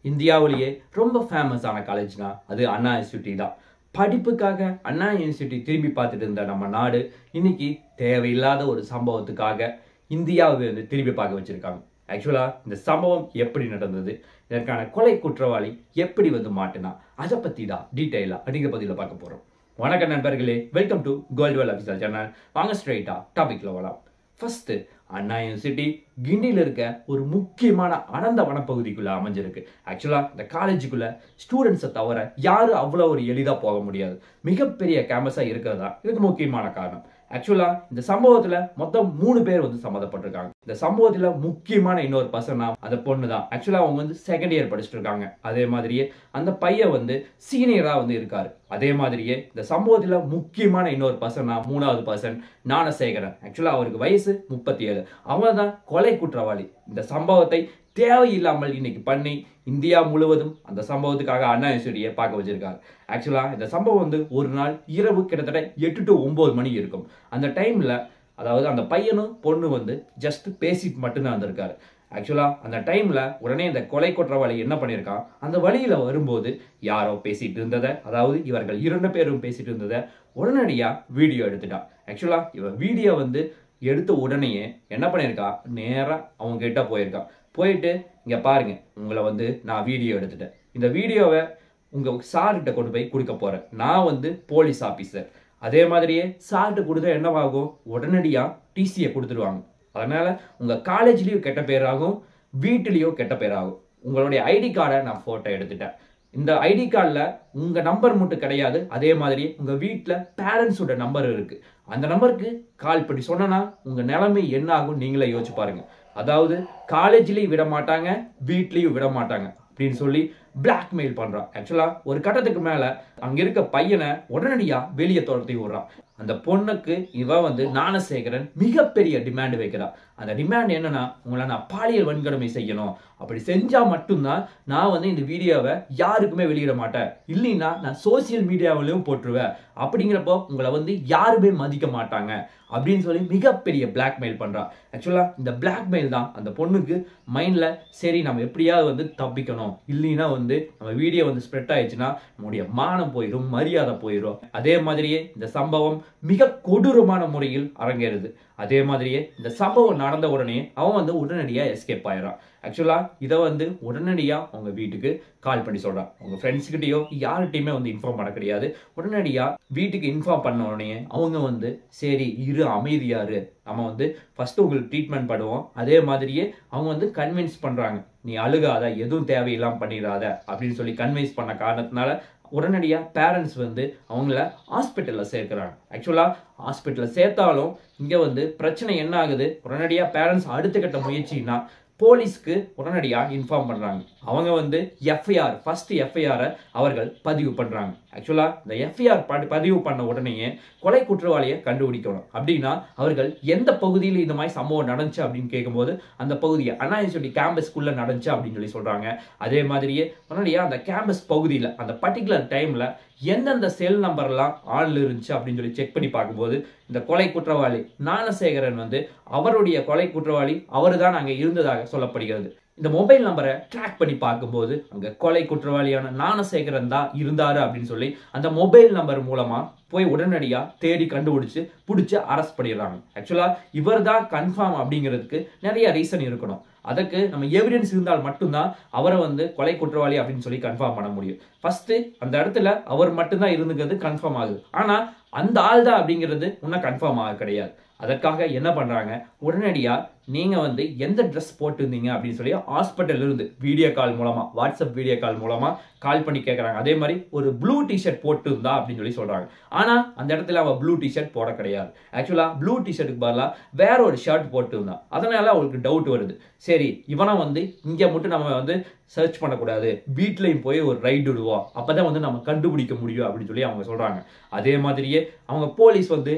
இந்தியாவிலேயே ரொம்ப ஃபேமஸான காலேஜ்னா அது அண்ணா யூனிவர்சிட்டி தான். படிப்புக்காக அண்ணா யூனிவர்சிட்டி திரும்பி பார்த்துட்டு இருந்த நம்ம நாடு இன்னைக்கு தேவையில்லாத ஒரு சம்பவத்துக்காக இந்தியாவை திரும்பி பார்க்க வச்சிருக்காங்க. ஆக்சுவலா இந்த சம்பவம் எப்படி நடந்தது, இதற்கான கொலை குற்றவாளி எப்படி மாட்டினா, அதை பத்தி தான் டீட்டெயிலா அதிக பதில பார்க்க போறோம். வணக்கம் நண்பர்களே, welcome to Goldwell official channel. வாங்க ஸ்ட்ரெயிட்டா டாபிக்ல வரலாம். ஃபர்ஸ்ட், அண்ணா யூனிவர்சிட்டி கிண்டியில் இருக்க ஒரு முக்கியமான அடர்ந்த வனப்பகுதிக்குள்ள அமைஞ்சிருக்கு. ஆக்சுவலா இந்த காலேஜுக்குள்ள ஸ்டூடெண்ட்ஸை தவிர யாரும் அவ்வளோ ஒரு எளிதாக போக முடியாது. மிகப்பெரிய கேம்பஸா இருக்கிறதா இதுக்கு முக்கியமான காரணம். ஆக்சுவலா இந்த சம்பவத்துல மொத்தம் 3 பேர் சம்மந்தப்பட்டிருக்காங்க. இந்த சம்பவத்துல முக்கியமான இன்னொரு பர்சன் அந்த பொண்ணு தான். ஆக்சுவலா அவங்க செகண்ட் இயர் படிச்சுட்டு இருக்காங்க. அதே மாதிரியே அந்த பையன் சீனியரா இருக்காரு. அதே மாதிரியே இந்த சம்பவத்துல முக்கியமான இன்னொரு பர்சன், 3வது பர்சன் ஞானசேகரன். ஆக்சுவலா அவருக்கு வயசு 37. அவங்க தான் கொலை குற்றவாளி. இந்த சம்பவத்தை தேவையில்லாமல் இன்னைக்கு பண்ணி இந்தியா முழுவதும் அந்த சம்பவத்துக்காக அண்ணா யூனிவர்சிட்டியை பார்க்க வச்சிருக்காரு. ஆக்சுவலா இந்த சம்பவம் ஒரு நாள் இரவு கிட்டத்தட்ட 8 to 9 மணி இருக்கும். அந்த டைம்ல அதாவது அந்த பையனும் பொண்ணு ஜஸ்ட் பேசிட்டு மட்டும்தான் வந்திருக்காரு. ஆக்சுவலா அந்த டைம்ல உடனே இந்த கொலை குற்றவாளி என்ன பண்ணியிருக்கான், அந்த வழியில வரும்போது யாரோ பேசிட்டு இருந்ததை, அதாவது இவர்கள் 2 பேரும் பேசிட்டு இருந்ததை உடனடியா வீடியோ எடுத்துட்டான். ஆக்சுவலா இவன் வீடியோ எடுத்த உடனேயே என்ன பண்ணியிருக்கா, நேரா அவங்க கிட்ட போயிருக்கான். போயிட்டு இங்க பாருங்க, உங்களை நான் வீடியோ எடுத்துட்டேன். இந்த வீடியோவை உங்க சார்கிட்ட கொண்டு போய் கொடுக்க போறேன். நான் போலீஸ் ஆபீசர். அதே மாதிரியே சார்கிட்ட கொடுத்தா என்னவாகும், உடனடியா டிசியை கொடுத்துருவாங்க. அதனால உங்க காலேஜ்லயும் கெட்ட பேராகும், வீட்டிலையும் கெட்ட பேராகும். உங்களுடைய ஐடி கார்டை நான் போட்டோ எடுத்துட்டேன். இந்த ஐடி கார்டில் உங்க நம்பர் மட்டும் கிடையாது, அதே மாதிரி உங்க வீட்டில் பேரண்ட்ஸோட நம்பர் இருக்கு. அந்த நம்பருக்கு கால் பண்ணி சொன்னா உங்க நிலைமை என்ன ஆகும் நீங்களே யோசிச்சு பாருங்க. அதாவது காலேஜ்லயும் விட மாட்டாங்க, வீட்லயும் விட மாட்டாங்க அப்படின்னு சொல்லி பிளாக்மெயில் பண்றான். ஆக்சுவலா ஒரு கட்டத்துக்கு மேல அங்க இருக்க பையனை உடனடியா வெளியே துரத்தி விடுறான். அந்த பொண்ணுக்கு இவன் ஞானசேகரன் மிகப்பெரிய டிமாண்ட் வைக்கிறான். அந்த டிமாண்ட் என்னன்னா, உங்களை நான் பாலியல் வன்கொடுமை செய்யணும், அப்படி செஞ்சா மட்டும்தான் நான் இந்த வீடியோவை யாருக்குமே வெளியிட மாட்டேன், இல்லைன்னா நான் சோசியல் மீடியாவிலையும் போட்டுருவேன், அப்படிங்கிறப்போ உங்களை யாருமே மதிக்க மாட்டாங்க அப்படின்னு சொல்லி மிகப்பெரிய பிளாக்மெயில் பண்றான். ஆக்சுவலா இந்த பிளாக்மெயில் தான் அந்த பொண்ணுக்கு மைண்ட்ல, சரி நம்ம எப்படியாவது தப்பிக்கணும், இல்லைன்னா நம்ம வீடியோ ஸ்ப்ரெட் ஆயிடுச்சுன்னா நம்முடைய மானம் போயிடும், மரியாதை போயிடும். அதே மாதிரியே இந்த சம்பவம் மிக கொடூரமான முறையில் அரங்கேறுது. அதே மாதிரியே இந்த சம்பவம் நடந்த உடனே அவன் உடனடியா எஸ்கேப் ஆயிடுறான். ஆக்சுவலா இதை உடனடியா அவங்க வீட்டுக்கு கால் பண்ணி சொல்றான். உங்க ஃப்ரெண்ட்ஸ் கிட்டயோ யார்கிட்டயுமே இன்ஃபார்ம் பண்ண கிடையாது. உடனடியா வீட்டுக்கு இன்ஃபார்ம் பண்ண உடனே அவங்க சரி இரு, அமைதியாரு, நம்ம ஃபர்ஸ்ட் உங்களுக்கு ட்ரீட்மெண்ட் பண்ணுவோம். அதே மாதிரியே அவங்க கன்வின்ஸ் பண்றாங்க, நீ அழுகாத, எதுவும் தேவையில்லாம பண்ணிடாத அப்படின்னு சொல்லி கன்வின்ஸ் பண்ண காரணத்தினால உடனடியா பேரண்ட்ஸ் அவங்கள ஹாஸ்பிட்டல்ல சேர்க்கிறாங்க. ஆக்சுவலா ஹாஸ்பிட்டல்ல சேர்த்தாலும் இங்க பிரச்சனை என்ன ஆகுது, உடனடியா பேரண்ட்ஸ் அடுத்த கட்ட முயற்சினா போலீஸ்க்கு உடனடியா இன்ஃபார்ம் பண்றாங்க. அவங்க எஃப்ஐஆர், ஃபர்ஸ்ட் எஃப்ஐஆர் அவர்கள் பதிவு பண்றாங்க. ஆக்சுவலா இந்த எஃப்ஐஆர் பதிவு பண்ண உடனேயே கொலை குற்றவாளியை கண்டுபிடிக்கணும். அப்படின்னா அவர்கள் எந்த பகுதியில் இந்த மாதிரி சம்பவம் நடந்துச்சு அப்படின்னு கேட்கும்போது அந்த பகுதியை அண்ணா யூனிவர்சிட்டி கேம்பஸ்க்குள்ள நடந்துச்சு அப்படின்னு சொல்லி சொல்றாங்க. அதே மாதிரியே உடனடியா அந்த கேம்பஸ் பகுதியில் அந்த பர்டிகுலர் டைம்ல எந்தெந்த செல் நம்பர்லாம் ஆன்ல இருந்துச்சு அப்படின்னு சொல்லி செக் பண்ணி பார்க்கும்போது இந்த கொலை குற்றவாளி ஞானசேகரன் அவருடைய கொலை குற்றவாளி அவரு தான் அங்கே இருந்ததாக சொல்லப்படுகிறது. இந்த மொபைல் நம்பரை ட்ராக் பண்ணி பார்க்கும்போது அங்க கொலை குற்றவாளியான ஞானசேகரன் தான் இருந்தாரு அப்படின்னு சொல்லி அந்த மொபைல் நம்பர் மூலமா போய் உடனடியா தேடி கண்டுபிடிச்சு பிடிச்சி அரெஸ்ட் பண்ணிடுறாங்க. ஆக்சுவலா இவர் தான் கன்ஃபார்ம் அப்படிங்கிறதுக்கு நிறைய ரீசன் இருக்கணும். அதுக்கு நம்ம எவிடன்ஸ் இருந்தால் மட்டும்தான் அவரை கொலை குற்றவாளி அப்படின்னு சொல்லி கன்ஃபார்ம் பண்ண முடியும். ஃபர்ஸ்ட் அந்த இடத்துல அவர் மட்டும்தான் இருந்துக்கிறது கன்ஃபார்ம் ஆகுது. ஆனா அந்த ஆள் தான் அப்படிங்கிறது இன்னும் கன்ஃபார்ம் ஆக கிடையாது. அதற்காக என்ன பண்றாங்க, உடனடியா நீங்க எந்த ட்ரெஸ் போட்டுருந்தீங்க அப்படின்னு சொல்லி ஹாஸ்பிட்டல் இருந்து வீடியோ கால் மூலமா, வாட்ஸ்அப் வீடியோ கால் மூலமா கால் பண்ணி கேட்கறாங்க. அதே மாதிரி ஒரு ப்ளூ டிஷர்ட் போட்டு இருந்தா அப்படின்னு சொல்லி சொல்றாங்க. ஆனா அந்த இடத்துல அவ ப்ளூ டிஷர்ட் போட கிடையாது. ஆக்சுவலா ப்ளூ டிஷர்ட்டுக்கு பதிலா வேற ஒரு ஷர்ட் போட்டு இருந்தான். அதனால அவங்களுக்கு டவுட் வருது, சரி இவனை இங்க மட்டும் நம்ம சர்ச் பண்ணக்கூடாது, வீட்லயும் போய் ஒரு ரைடு விடுவோம், அப்பதான் நம்ம கண்டுபிடிக்க முடியும் அப்படின்னு சொல்லி அவங்க சொல்றாங்க. அதே மாதிரியே அவங்க போலீஸ்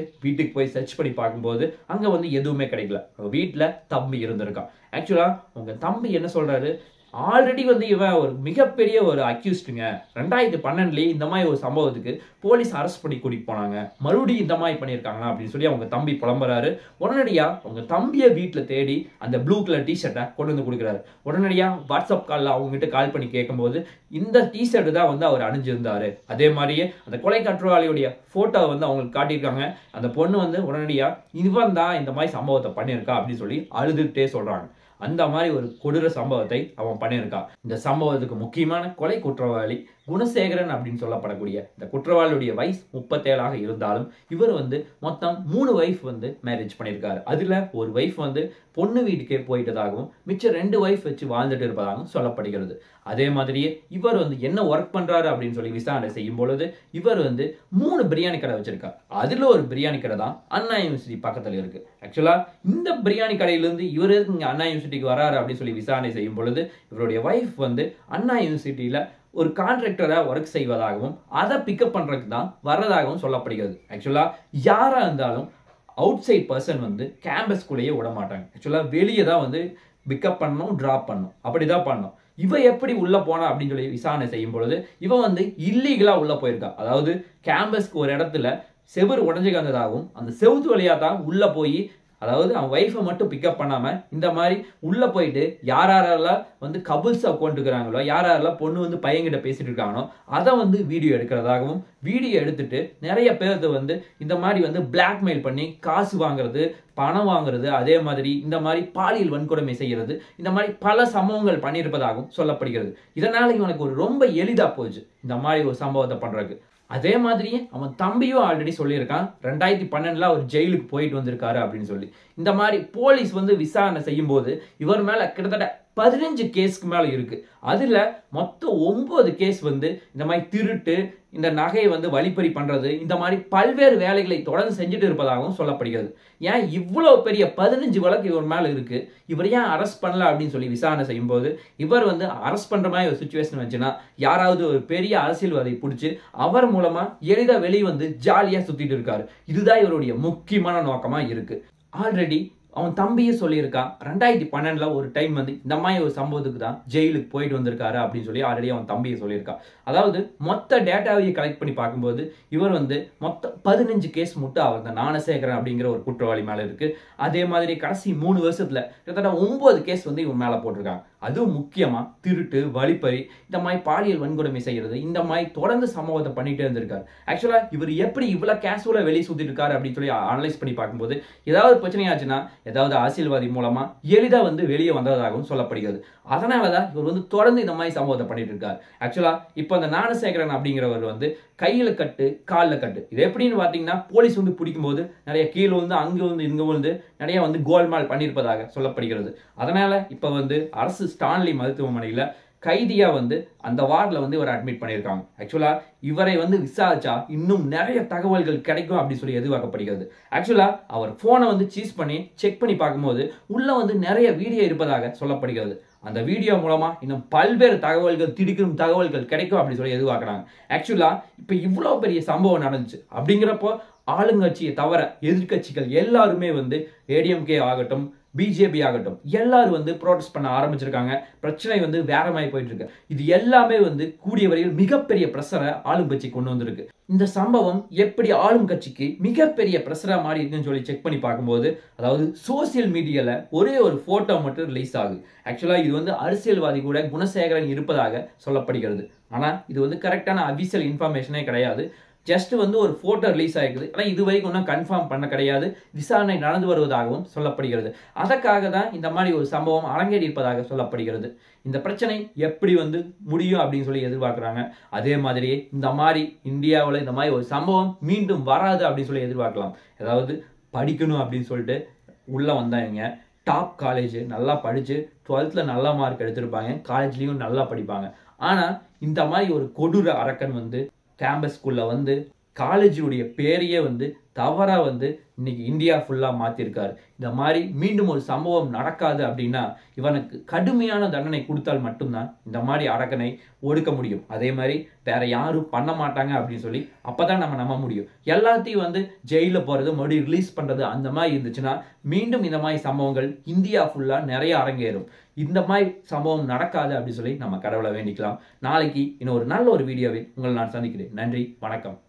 வீட்டுக்கு போய் சர்ச் பண்ணி பார்க்கும்போது அங்க எதுவுமே கிடைக்கல. அவங்க வீட்டுல தம்பி இருந்திருக்கான். ஆக்சுவலா உங்க தம்பி என்ன சொல்றாரு, ஆல்ரெடி வந்து இவன் ஒரு மிகப்பெரிய ஒரு அக்யூஸ்டுங்க. 2012 இந்த மாதிரி ஒரு சம்பவத்துக்கு போலீஸ் அரெஸ்ட் பண்ணி கூட்டிட்டு போனாங்க. மறுபடியும் இந்த மாதிரி பண்ணியிருக்காங்க அப்படின்னு சொல்லி அவங்க தம்பி புலம்புறாரு. உடனடியா அவங்க தம்பியை வீட்டில் தேடி அந்த ப்ளூ கலர் டிஷர்ட்டை கொண்டு வந்து கொடுக்குறாரு. உடனடியா வாட்ஸ்அப் காலில் அவங்க கிட்ட கால் பண்ணி கேட்கும்போது இந்த டிஷர்ட் தான் வந்து அவர் அணிஞ்சிருந்தாரு. அதே மாதிரியே அந்த கொலை குற்றவாளியுடைய போட்டோ வந்து அவங்களுக்கு காட்டியிருக்காங்க. அந்த பொண்ணு வந்து உடனடியா இவன் தான் இந்த மாதிரி சம்பவத்தை பண்ணியிருக்கா அப்படின்னு சொல்லி அழுதுகிட்டே சொல்றாங்க. அந்த மாதிரி ஒரு கொடூர சம்பவத்தை அவன் பண்ணியிருக்கான். இந்த சம்பவத்துக்கு முக்கியமான கொலை குற்றவாளி குணசேகரன் அப்படின்னு சொல்லப்படக்கூடிய இந்த குற்றவாளியுடைய வயசு 37 இருந்தாலும் இவர் வந்து மொத்தம் 3 வைஃப் வந்து மேரேஜ் பண்ணியிருக்காரு. அதுல ஒரு வைஃப் வந்து பொண்ணு வீட்டுக்கே போயிட்டதாகவும் மிச்சம் 2 வைஃப் வச்சு வாழ்ந்துட்டு இருப்பதாகவும் சொல்லப்படுகிறது. அதே மாதிரியே இவர் வந்து என்ன ஒர்க் பண்றாரு அப்படின்னு சொல்லி விசாரணை செய்யும் பொழுது இவர் வந்து 3 பிரியாணி கடை வச்சிருக்காரு. அதுல ஒரு பிரியாணி கடை தான் அண்ணா யூனிவர்சிட்டி பக்கத்துல இருக்கு. ஆக்சுவலா இந்த பிரியாணி கடையிலிருந்து இவர் இங்க அண்ணா யூனிவர்சிட்டிக்கு வராரு அப்படின்னு சொல்லி விசாரணை செய்யும் பொழுது இவருடைய வைஃப் வந்து அண்ணா யூனிவர்சிட்டியில ஒரு கான்ட்ராக்டரா ஒர்க் செய்வதாகவும் அதை பிக்கப் பண்றதுக்கு தான் வர்றதாகவும் சொல்லப்படுகிறது. ஆக்சுவலா யாரா இருந்தாலும் அவுட் சைட் பர்சன் வந்து கேம்பஸ்குள்ளேயே விட மாட்டாங்க. ஆக்சுவலா வெளியே தான் வந்து பிக்கப் பண்ணணும், டிராப் பண்ணணும், அப்படிதான் பண்ணணும். இவ எப்படி உள்ள போனா அப்படின்னு சொல்லி விசாரணை செய்யும் பொழுது இவன் வந்து இல்லீகலா உள்ள போயிருக்கா. அதாவது கேம்பஸ்க்கு ஒரு இடத்துல செவுறு உடஞ்சு கந்ததாகவும் அந்த செவுத்து வழியா தான் உள்ள போய், அதாவது அவன் வைஃபை மட்டும் பிக்கப் பண்ணாம இந்த மாதிரி உள்ள போயிட்டு யாரெல்லாம் வந்து கபுல்ஸா கொண்டுக்கிறாங்களோ, யாரெல்லாம் பொண்ணு வந்து பையன்கிட்ட பேசிட்டு இருக்காங்களோ அதை வந்து வீடியோ எடுக்கிறதாகவும், வீடியோ எடுத்துட்டு நிறைய பேருக்கு வந்து இந்த மாதிரி வந்து பிளாக்மெயில் பண்ணி காசு வாங்குறது, பணம் வாங்குறது, அதே மாதிரி இந்த மாதிரி பாலியல் வன்கொடுமை செய்யறது, இந்த மாதிரி பல சம்பவங்கள் பண்ணியிருப்பதாகவும் சொல்லப்படுகிறது. இதனால இவனுக்கு ஒரு ரொம்ப எளிதா போச்சு இந்த மாதிரி ஒரு சம்பவத்தை பண்றதுக்கு. அதே மாதிரியே அவன் தம்பியும் ஆல்ரெடி சொல்லியிருக்கான் 2012 அவர் ஜெயிலுக்கு போயிட்டு வந்திருக்காரு அப்படின்னு சொல்லி. இந்த மாதிரி போலீஸ் வந்து விசாரணை செய்யும் போது இவர் மேல கிட்டத்தட்ட 15 கேஸ்க்கு மேல இருக்கு. அதுல மொத்தம் 9 கேஸ் வந்து இந்த மாதிரி திருட்டு, இந்த நகையை வந்து வழிப்பறி பண்றது, இந்த மாதிரி பல்வேறு வேலைகளை தொடர்ந்து செஞ்சுட்டு இருப்பதாகவும் சொல்லப்படுகிறது. ஏன் இவ்வளவு பெரிய 15 வழக்கு இவர் மேல இருக்கு, இவர் ஏன் அரெஸ்ட் பண்ணல அப்படின்னு சொல்லி விசாரணை செய்யும் போது இவர் வந்து அரெஸ்ட் பண்ற மாதிரி ஒரு சுச்சுவேஷன் வந்துச்சுன்னா யாராவது ஒரு பெரிய அரசியல்வாதியை பிடிச்சி அவர் மூலமா எளிதா வெளியே வந்து ஜாலியா சுத்திட்டு இருக்காரு. இதுதான் இவருடைய முக்கியமான நோக்கமா இருக்கு. ஆல்ரெடி அவன் தம்பியே சொல்லியிருக்கான் 2012 ஒரு டைம் வந்து இந்த மாதிரி ஒரு சம்பவத்துக்கு தான் ஜெயிலுக்கு போயிட்டு வந்திருக்காரு அப்படின்னு சொல்லி ஆல்ரெடி அவன் தம்பியை சொல்லியிருக்கான். அதாவது மொத்த டேட்டாவையும் கலெக்ட் பண்ணி பார்க்கும்போது இவர் வந்து மொத்தம் 15 கேஸ் மட்டும் அவர் இந்த ஞானசேகரன் அப்படிங்கிற ஒரு குற்றவாளி மேல இருக்கு. அதே மாதிரி கடைசி 3 வருஷத்துல கிட்டத்தட்ட 9 கேஸ் வந்து இவன் மேல போட்டிருக்காங்க. அதுவும் முக்கியமா திருட்டு, வழிப்பறி, இந்த மாதிரி பாலியல் வன்கொடுமை செய்யறது, இந்த மாதிரி தொடர்ந்து சம்பவத்தை பண்ணிட்டே இருந்திருக்காரு. ஆக்சுவலா இவர் எப்படி இவ்வளவு கேஷுவலா வெளியே சுத்திட்டு இருக்காரு அப்படின்னு சொல்லி அனலைஸ் பண்ணி பார்க்கும்போது ஏதாவது பிரச்சனை ஆச்சுன்னா ஏதாவது அரசியல்வாதி மூலமா எளிதா வந்து வெளியே வந்ததாகவும் சொல்லப்படுகிறது. அதனாலதான் இவர் வந்து தொடர்ந்து இந்த மாதிரி சம்பவத்தை பண்ணிட்டு இருக்காரு. ஆக்சுவலா இப்ப அந்த ஞானசேகரன் அப்படிங்கிறவர் வந்து கையில கட்டு, காலில் கட்டு. இது எப்படின்னு பாத்தீங்கன்னா போலீஸ் வந்து பிடிக்கும் போது நிறைய கீழே வந்து அங்க வந்து இங்க வந்து நிறைய வந்து கோல்மால் பண்ணியிருப்பதாக சொல்லப்படுகிறது. அதனால இப்ப வந்து அரசு ஸ்டான்லி மருத்துவமனையில கைதியா வந்து அந்த வார்டில் வந்து இவரை அட்மிட் பண்ணியிருக்காங்க. ஆக்சுவலா இவரை வந்து விசாரிச்சா இன்னும் நிறைய தகவல்கள் கிடைக்கும் அப்படின்னு சொல்லி எதிர்பார்க்கப்படுகிறது. ஆக்சுவலா அவர் போனை வந்து சீஸ் பண்ணி செக் பண்ணி பார்க்கும்போது உள்ள வந்து நிறைய வீடியோ இருப்பதாக சொல்லப்படுகிறது. அந்த வீடியோ மூலமா இன்னும் பல்வேறு தகவல்கள், திடுக்கும் தகவல்கள் கிடைக்கும் அப்படின்னு சொல்லி எதிர்பார்க்கிறாங்க. ஆக்சுவலா இப்ப இவ்வளவு பெரிய சம்பவம் நடந்துச்சு அப்படிங்கிறப்போ ஆளுங்கட்சியை தவிர எதிர்கட்சிகள் எல்லாருமே வந்து ஏடிஎம்கே ஆகட்டும், பிஜேபி ஆகட்டும், எல்லாரும் வந்து ப்ரோட்டஸ்ட் பண்ண ஆரம்பிச்சிருக்காங்க. பிரச்சனை வந்து வேற மாதிரி போயிட்டு இருக்கு. இது எல்லாமே வந்து கூடிய வரையில் மிகப்பெரிய பிரஷரை ஆளுங்கட்சி கொண்டு வந்திருக்கு. இந்த சம்பவம் எப்படி ஆளும் கட்சிக்கு மிகப்பெரிய பிரஷரா மாறி இருக்குன்னு சொல்லி செக் பண்ணி பார்க்கும்போது, அதாவது சோசியல் மீடியால ஒரே ஒரு போட்டோ மட்டும் ரிலீஸ் ஆகுது. ஆக்சுவலா இது வந்து அரசியல்வாதி கூட குணசேகரன் இருப்பதாக சொல்லப்படுகிறது. ஆனா இது வந்து கரெக்டான அபிஷியல் இன்ஃபர்மேஷனே கிடையாது. ஜஸ்ட் வந்து ஒரு போட்டோ ரிலீஸ் ஆகிருக்குது. ஆனால் இது வரைக்கும் ஒன்றும் கன்ஃபார்ம் பண்ண கிடையாது. விசாரணை நடந்து வருவதாகவும் சொல்லப்படுகிறது. அதற்காக தான் இந்த மாதிரி ஒரு சம்பவம் அரங்கேறி இருப்பதாக சொல்லப்படுகிறது. இந்த பிரச்சனை எப்படி வந்து முடியும் அப்படின்னு சொல்லி எதிர்பார்க்குறாங்க. அதே மாதிரியே இந்த மாதிரி இந்தியாவில் இந்த மாதிரி ஒரு சம்பவம் மீண்டும் வராது அப்படின்னு சொல்லி எதிர்பார்க்கலாம். அதாவது படிக்கணும் அப்படின்னு சொல்லிட்டு உள்ள வந்தாங்க, டாப் காலேஜ் நல்லா படிச்சு 12th நல்ல மார்க் எடுத்திருப்பாங்க, காலேஜ்லயும் நல்லா படிப்பாங்க. ஆனா இந்த மாதிரி ஒரு கொடூர அரக்கன் வந்து கேம்பஸ்குள்ள வந்து காலேஜுடைய பேரையே வந்து தவறா வந்து இன்னைக்கு இந்தியா ஃபுல்லா மாத்திருக்காரு. இந்த மாதிரி மீண்டும் ஒரு சம்பவம் நடக்காது அப்படின்னா இவனுக்கு கடுமையான தண்டனை கொடுத்தால் மட்டும்தான் இந்த மாதிரி அரக்கனை ஒடுக்க முடியும். அதே மாதிரி வேற யாரும் பண்ண மாட்டாங்க அப்படின்னு சொல்லி அப்பதான் நம்ம நம்ப முடியும். எல்லாத்தையும் வந்து ஜெயில போறது மறுபடியும் ரிலீஸ் பண்றது அந்த மாதிரி இருந்துச்சுன்னா மீண்டும் இந்த மாதிரி சம்பவங்கள் இந்தியா ஃபுல்லா நிறைய அரங்கேறும். இந்த மாதிரி சம்பவம் நடக்காது அப்படின்னு சொல்லி நம்ம கடவுளை வேண்டிக்கலாம். நாளைக்கு இன்னும் ஒரு நல்ல ஒரு வீடியோவில் உங்களை நான் சந்திக்கிறேன். நன்றி, வணக்கம்.